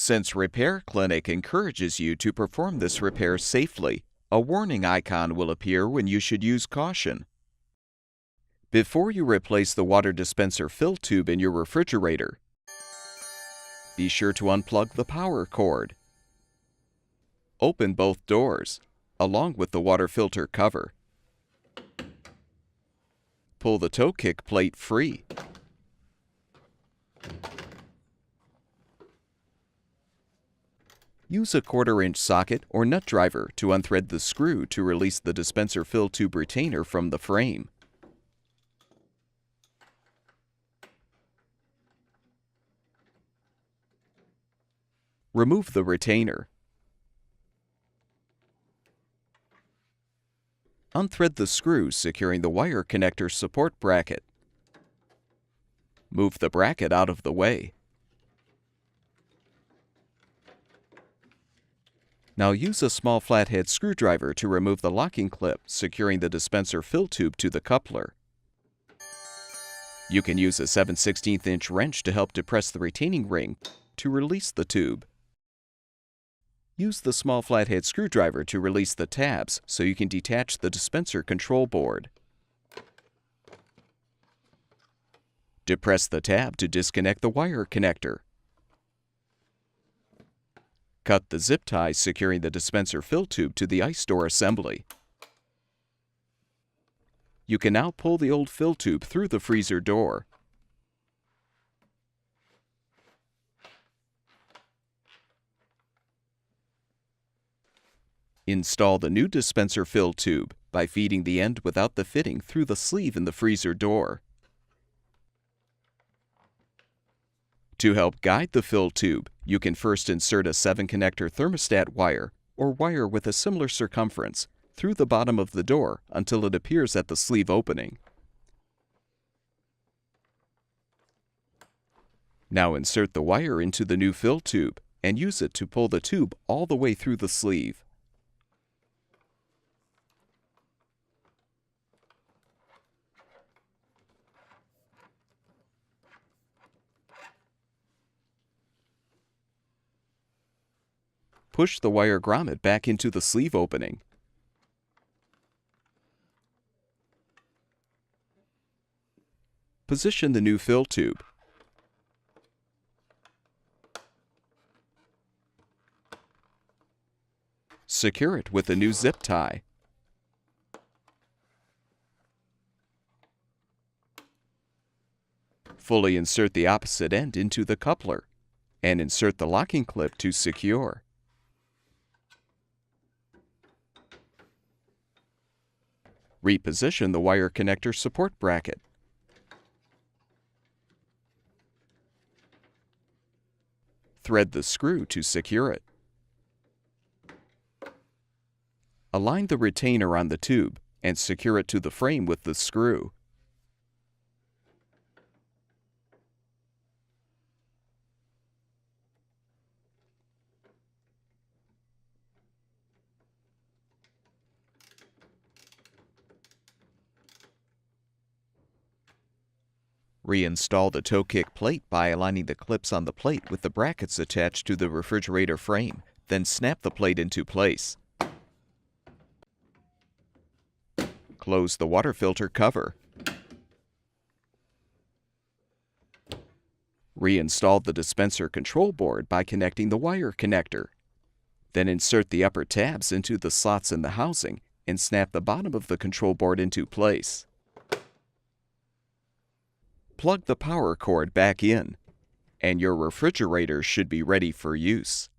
Since Repair Clinic encourages you to perform this repair safely, a warning icon will appear when you should use caution. Before you replace the water dispenser fill tube in your refrigerator, be sure to unplug the power cord. Open both doors, along with the water filter cover. Pull the toe kick plate free. Use a 1/4-inch socket or nut driver to unthread the screw to release the dispenser fill tube retainer from the frame. Remove the retainer. Unthread the screw securing the wire connector support bracket. Move the bracket out of the way. Now use a small flathead screwdriver to remove the locking clip securing the dispenser fill tube to the coupler. You can use a 7/16" wrench to help depress the retaining ring to release the tube. Use the small flathead screwdriver to release the tabs so you can detach the dispenser control board. Depress the tab to disconnect the wire connector. Cut the zip ties securing the dispenser fill tube to the ice door assembly. You can now pull the old fill tube through the freezer door. Install the new dispenser fill tube by feeding the end without the fitting through the sleeve in the freezer door. To help guide the fill tube, you can first insert a 7-connector thermostat wire or wire with a similar circumference through the bottom of the door until it appears at the sleeve opening. Now insert the wire into the new fill tube and use it to pull the tube all the way through the sleeve. Push the wire grommet back into the sleeve opening. Position the new fill tube. Secure it with a new zip tie. Fully insert the opposite end into the coupler and insert the locking clip to secure. Reposition the wire connector support bracket. Thread the screw to secure it. Align the retainer on the tube and secure it to the frame with the screw. Reinstall the toe kick plate by aligning the clips on the plate with the brackets attached to the refrigerator frame, then snap the plate into place. Close the water filter cover. Reinstall the dispenser control board by connecting the wire connector. Then insert the upper tabs into the slots in the housing and snap the bottom of the control board into place. Plug the power cord back in, and your refrigerator should be ready for use.